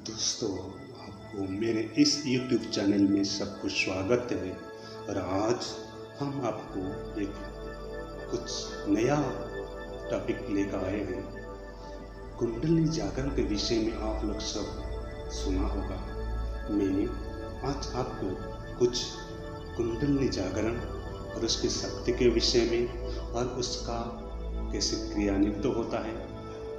दोस्तों, आपको मेरे इस YouTube चैनल में सबको स्वागत है। और आज हम आपको एक कुछ नया टॉपिक लेकर आए हैं। कुंडली जागरण के विषय में आप लोग सब सुना होगा। मैं आज आपको कुछ कुंडली जागरण और उसकी शक्ति के विषय में और उसका कैसे क्रियान्वित होता है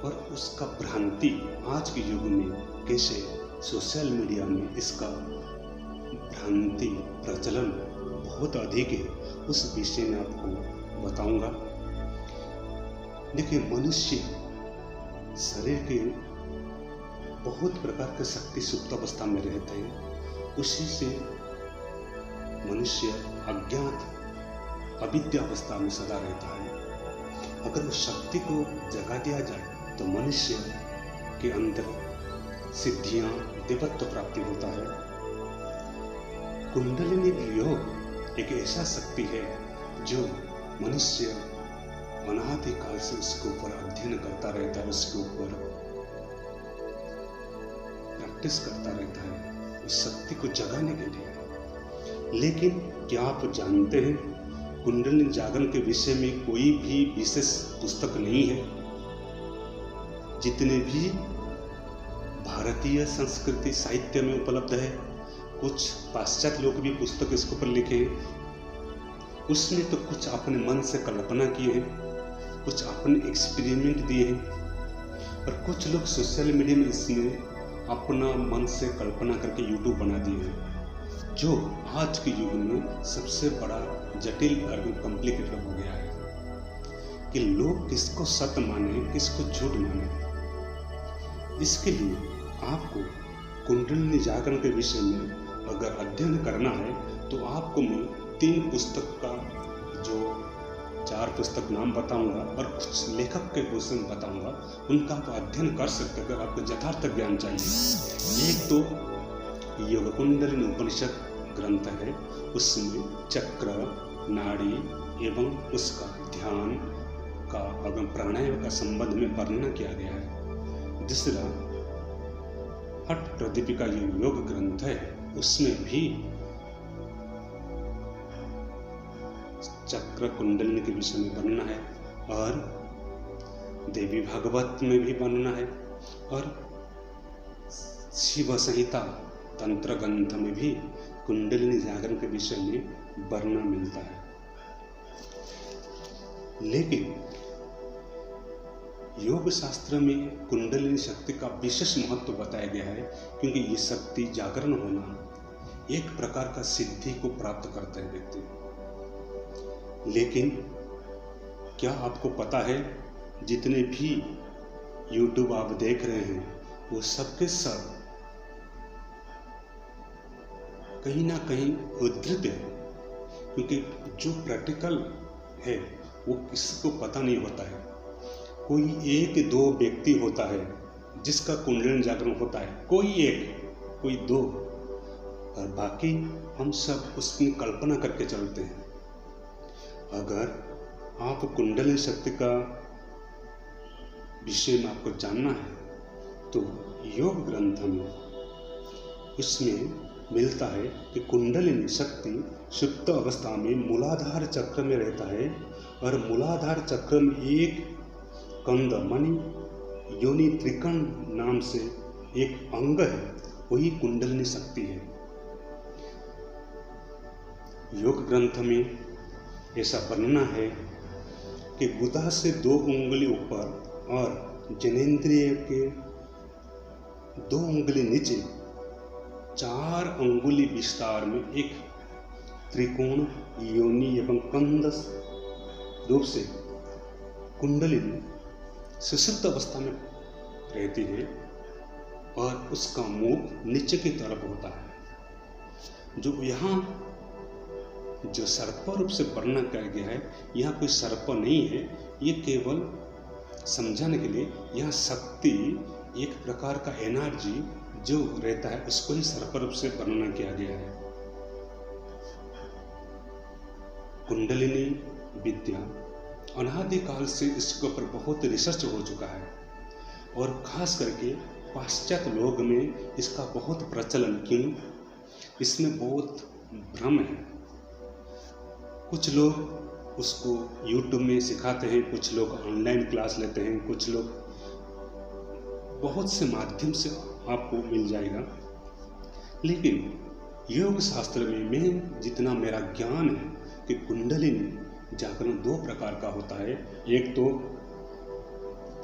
और उसका भ्रांति आज के युग में कैसे सोशल मीडिया में इसका भ्रांति प्रचलन बहुत अधिक है, उस विषय में आपको बताऊंगा। देखिए, मनुष्य शरीर के बहुत प्रकार के शक्ति सुप्त अवस्था में रहते हैं। उसी से मनुष्य अज्ञात अविद्या अवस्था में सदा रहता है। अगर उस शक्ति को जगा दिया जाए तो मनुष्य के अंदर सिद्धियां, देवत्व प्राप्ति होता है। कुंडलिनी योग एक ऐसा शक्ति है जो मनुष्य अनादि काल से उसके ऊपर अध्ययन करता रहता है, उसके ऊपर प्रैक्टिस करता रहता है उस शक्ति को जगाने के लिए। लेकिन क्या आप जानते हैं, कुंडलिनी जागरण के विषय में कोई भी विशेष पुस्तक नहीं है। जितने भी भारतीय संस्कृति साहित्य में उपलब्ध है, कुछ पाश्चात्य लोग भी पुस्तक इसके ऊपर लिखे हैं। उसमें तो कुछ अपने मन से कल्पना किए हैं, कुछ अपने एक्सपेरिमेंट दिए हैं, और कुछ लोग सोशल मीडिया में इसमें अपना मन से कल्पना करके यूट्यूब बना दिए हैं, जो आज के युग में सबसे बड़ा जटिल और कॉम्प्लिकेटेड हो गया है कि लोग किसको सत्य माने, किसको झूठ माने। इसके लिए आपको कुंडलिनी जागरण के विषय में अगर अध्ययन करना है तो आपको मैं 3 पुस्तक का जो 4 पुस्तक नाम बताऊंगा और कुछ लेखक के क्वेश्चन बताऊंगा, उनका आप अध्ययन कर सकते हैं अगर आपको यथार्थ ज्ञान चाहिए। एक तो योग कुंडलिनी उपनिषद ग्रंथ है, उसमें चक्र, नाड़ी एवं उसका ध्यान का एवं प्राणायाम का संबंध में वर्णन किया गया है। दूसरा हठ प्रदीपिका योग ग्रंथ है, उसमें भी चक्र कुंडलिनी के विषय में वर्णन है, और देवी भागवत में भी वर्णन है, और शिव संहिता तंत्र ग्रंथ में भी कुंडलिनी जागरण के विषय में वर्णन मिलता है। लेकिन योग शास्त्र में कुंडलिनी शक्ति का विशेष महत्व बताया गया है, क्योंकि ये शक्ति जागरण होना एक प्रकार का सिद्धि को प्राप्त करता है व्यक्ति। लेकिन क्या आपको पता है, जितने भी यूट्यूब आप देख रहे हैं वो सबके सब कहीं ना कहीं उद्धृत है, क्योंकि जो प्रैक्टिकल है वो किसी को पता नहीं होता है। कोई 1-2 व्यक्ति होता है जिसका कुंडलिनी जागरण होता है, कोई 1, कोई 2, और बाकी हम सब उसकी कल्पना करके चलते हैं। अगर आप कुंडलिनी शक्ति का विषय में आपको जानना है तो योग ग्रंथ में उसमें मिलता है कि कुंडलिनी शक्ति सुप्त अवस्था में मूलाधार चक्र में रहता है, और मूलाधार चक्र में एक कंद मानी योनि त्रिकण नाम से एक अंग है, वही कुंडलिनी शक्ति है। योग ग्रंथ में ऐसा वर्णना है कि गुदा से 2 उंगली ऊपर और जनेंद्रिय के 2 उंगली नीचे 4 अंगुली विस्तार में एक त्रिकोण योनि एवं कंद रूप से कुंडलिनी सुषुप्त अवस्था में रहती है, और उसका मुख नीचे की तरफ होता है। जो यहाँ जो सर्प रूप से वर्णन किया गया है, यहाँ कोई सर्प नहीं है, ये केवल समझाने के लिए यहाँ शक्ति एक प्रकार का एनर्जी जो रहता है उसको ही सर्प रूप से वर्णन किया गया है। कुंडलिनी विद्या अनादि काल से इसके ऊपर बहुत रिसर्च हो चुका है, और खास करके पाश्चात्य लोग में इसका बहुत प्रचलन क्यों? इसमें बहुत भ्रम है। कुछ लोग उसको YouTube में सिखाते हैं, कुछ लोग ऑनलाइन क्लास लेते हैं, कुछ लोग बहुत से माध्यम से आपको मिल जाएगा। लेकिन योग शास्त्र में मैं जितना मेरा ज्ञान है कि कुंडलिनी जागरण दो प्रकार का होता है। एक तो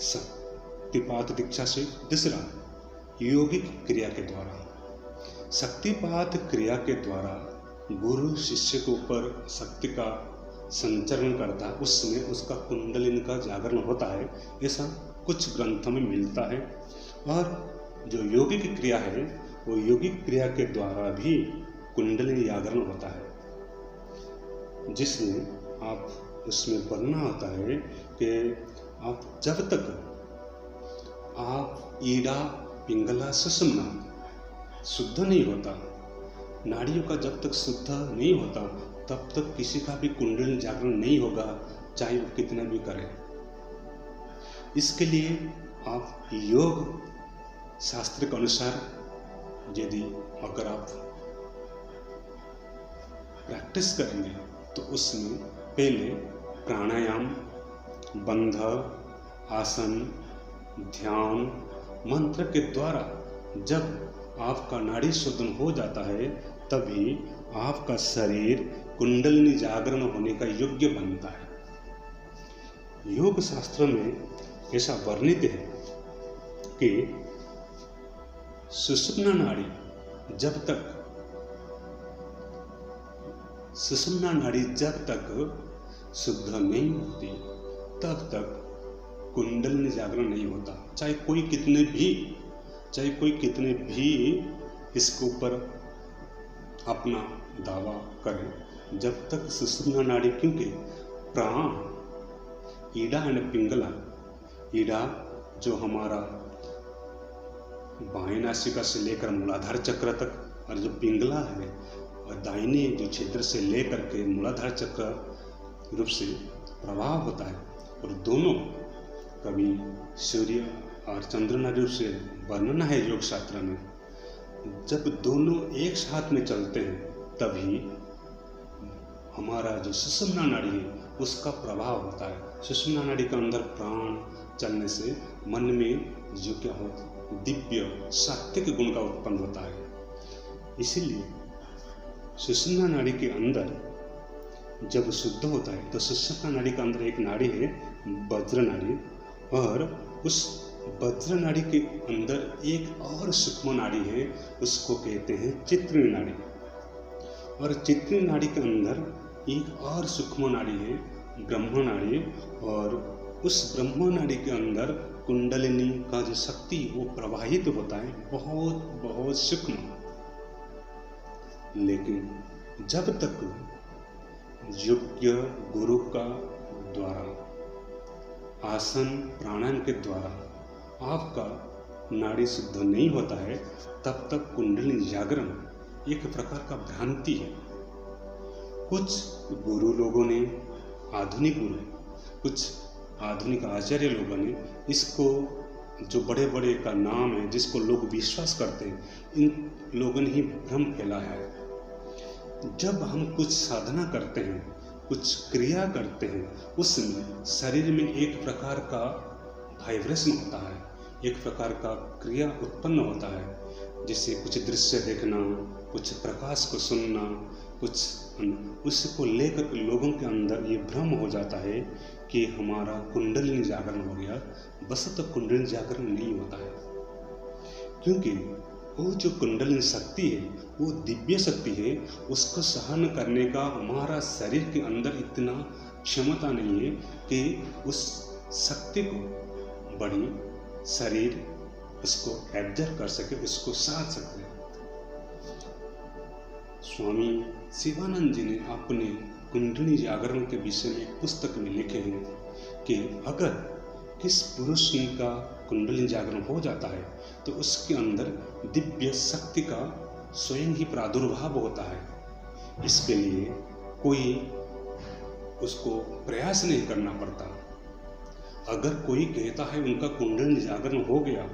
शक्तिपात दीक्षा से, दूसरा योगिक क्रिया के द्वारा। शक्तिपात क्रिया के द्वारा गुरु शिष्य के ऊपर शक्ति का संचरण करता है, उसमें उसका कुंडलिनी का जागरण होता है, ऐसा कुछ ग्रंथों में मिलता है। और जो योगिक क्रिया है वो योगिक क्रिया के द्वारा भी कुंडलिनी जागरण होता है, जिसमें आप उसमें वर्णन होता है कि आप जब तक आप ईड़ा पिंगला सुषुम्ना शुद्ध नहीं होता, नाड़ियों का जब तक शुद्ध नहीं होता तब तक किसी का भी कुंडलिनी जागरण नहीं होगा, चाहे वो कितना भी करे। इसके लिए आप योग शास्त्र के अनुसार यदि अगर आप प्रैक्टिस करेंगे तो उसमें पहले प्राणायाम, बंध, आसन, ध्यान, मंत्र के द्वारा जब आपका नाड़ी शोधन हो जाता है तभी आपका शरीर कुंडलिनी जागरण होने का योग्य बनता है। योग शास्त्र में ऐसा वर्णित है कि सुषुम्ना नाड़ी जब तक शुद्ध नहीं होती तब तक कुंडलिनी जागरण नहीं होता। चाहे कोई कितने भी इसके ऊपर अपना दावा करे, जब तक सुषुम्ना नाड़ी, क्योंकि प्राण ईड़ा एंड पिंगला, ईड़ा जो हमारा बाएं नासिका से लेकर मूलाधार चक्र तक, और जो पिंगला है और दाहिने जो क्षेत्र से लेकर के मूलाधार चक्र रूप से प्रभाव होता है, और दोनों कभी सूर्य और चंद्रमा रूप से वर्णन है योग शास्त्र में। जब दोनों एक साथ में चलते हैं तभी हमारा जो सुषुम्ना नाड़ी है उसका प्रभाव होता है। सुषुम्ना नाड़ी के अंदर प्राण चलने से मन में जो क्या होता है, दिव्य सात्विक गुण का उत्पन्न होता है। इसीलिए सुषुम्ना नाड़ी के अंदर जब शुद्ध होता है तो सुषुम्ना नाड़ी के अंदर एक नाड़ी है वज्र नाड़ी, और उस वज्र नाड़ी के अंदर एक और सूक्ष्म नाड़ी है, उसको कहते हैं चित्रिणी नाड़ी। और चित्रिणी नाड़ी के अंदर एक और सूक्ष्म नाड़ी है ब्रह्म नाड़ी, और उस ब्रह्म नाड़ी के अंदर कुंडलिनी का जो शक्ति वो प्रवाहित होता है, बहुत बहुत सूक्ष्म। लेकिन जब तक योग्य गुरु का द्वारा आसन प्राणायाम के द्वारा आपका नाड़ी शुद्ध नहीं होता है तब तक कुंडलिनी जागरण एक प्रकार का भ्रांति है। कुछ गुरु लोगों ने, आधुनिक गुरु, कुछ आधुनिक आचार्य लोगों ने इसको, जो बड़े बड़े का नाम है जिसको लोग विश्वास करते हैं, इन लोगों ने ही भ्रम फैलाया है। जब हम कुछ साधना करते हैं, कुछ क्रिया करते हैं, उसमें शरीर में एक प्रकार का वाइब्रेशन होता है, एक प्रकार का क्रिया उत्पन्न होता है, जैसे कुछ दृश्य देखना, कुछ प्रकाश को सुनना, उसको लेकर लोगों के अंदर ये भ्रम हो जाता है कि हमारा कुंडलिनी जागरण हो गया। बस तो कुंडलिनी जागरण नहीं होता है, क्योंकि वो जो कुंडलिनी शक्ति है वो दिव्य शक्ति है। उसको सहन करने का हमारा शरीर के अंदर इतना क्षमता नहीं है कि उस शक्ति को बड़ी शरीर उसको एब्जर्व कर सके, उसको सह सके। स्वामी शिवानंद जी ने अपने कुंडलिनी जागरण के विषय में एक पुस्तक में लिखे हैं कि अगर किस पुरुष का कुंडलिनी जागरण हो जाता है तो उसके अंदर दिव्य शक्ति का स्वयं ही प्रादुर्भाव होता है। इसके लिए कोई उसको प्रयास नहीं करना पड़ता। अगर कोई कहता है उनका कुंडलिनी जागरण हो गया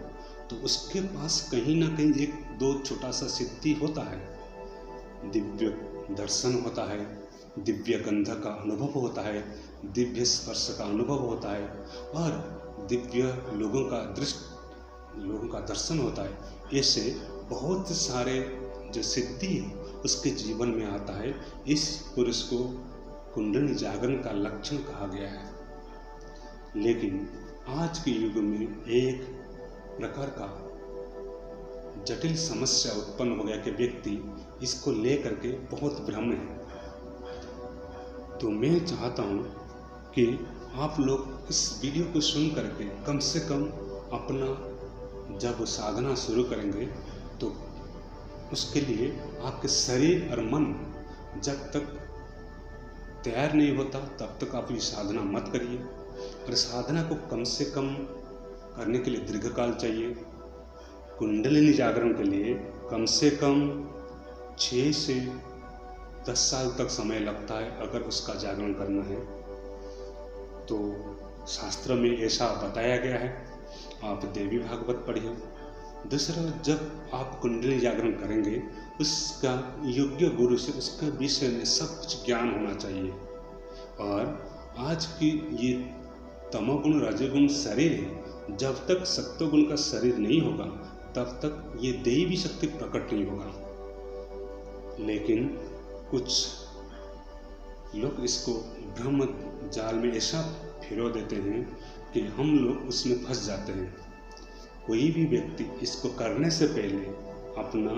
तो उसके पास कहीं ना कहीं एक दो छोटा सा सिद्धि होता है, दिव्य दर्शन होता है, दिव्य गंध का अनुभव होता है, दिव्य स्पर्श का अनुभव होता है और दिव्य लोगों का दर्शन होता है। ऐसे बहुत सारे जो सिद्धि उसके जीवन में आता है। इस पुरुष को कुंडली जागरण का लक्षण कहा गया है। लेकिन आज के युग में एक प्रकार का जटिल समस्या उत्पन्न हो गया कि व्यक्ति इसको लेकर के बहुत भ्रम है। तो मैं चाहता हूँ कि आप लोग इस वीडियो को सुन करके कम से कम अपना जब साधना शुरू करेंगे तो उसके लिए आपके शरीर और मन जब तक तैयार नहीं होता तब तक आप ये साधना मत करिए। और साधना को कम से कम करने के लिए दीर्घकाल चाहिए। कुंडलिनी जागरण के लिए कम से कम 6 से 10 साल तक समय लगता है अगर उसका जागरण करना है तो शास्त्र में ऐसा बताया गया है। आप देवी भागवत पढ़िए। दूसरा, जब आप कुंडली जागरण करेंगे उसका योग्य गुरु से उसके विषय में सब कुछ ज्ञान होना चाहिए। और आज की ये तमोगुण रजोगुण शरीर है, जब तक सत्वगुण का शरीर नहीं होगा तब तक ये दैवी शक्ति प्रकट नहीं होगा। लेकिन कुछ लोग इसको ब्रह्म जाल में ऐसा फिरो देते हैं कि हम लोग उसमें फंस जाते हैं। कोई भी व्यक्ति इसको करने से पहले अपना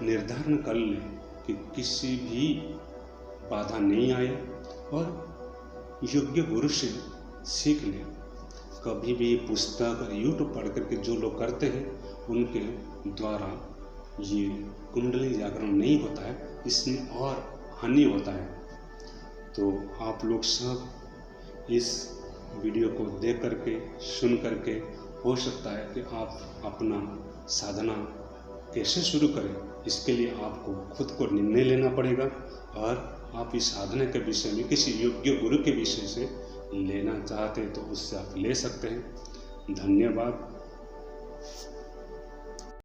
निर्धारण कर ले कि किसी भी बाधा नहीं आए और योग्य गुरु से सीख ले। कभी भी पुस्तक और यूट्यूब पढ़ करके जो लोग करते हैं उनके द्वारा ये कुंडली जागरण नहीं होता है, इसमें और हानि होता है। तो आप लोग सब इस वीडियो को देख करके सुन करके हो सकता है कि आप अपना साधना कैसे शुरू करें, इसके लिए आपको खुद को निर्णय लेना पड़ेगा। और आप इस साधना के विषय में किसी योग्य गुरु के विषय से लेना चाहते हैं तो उससे आप ले सकते हैं। धन्यवाद।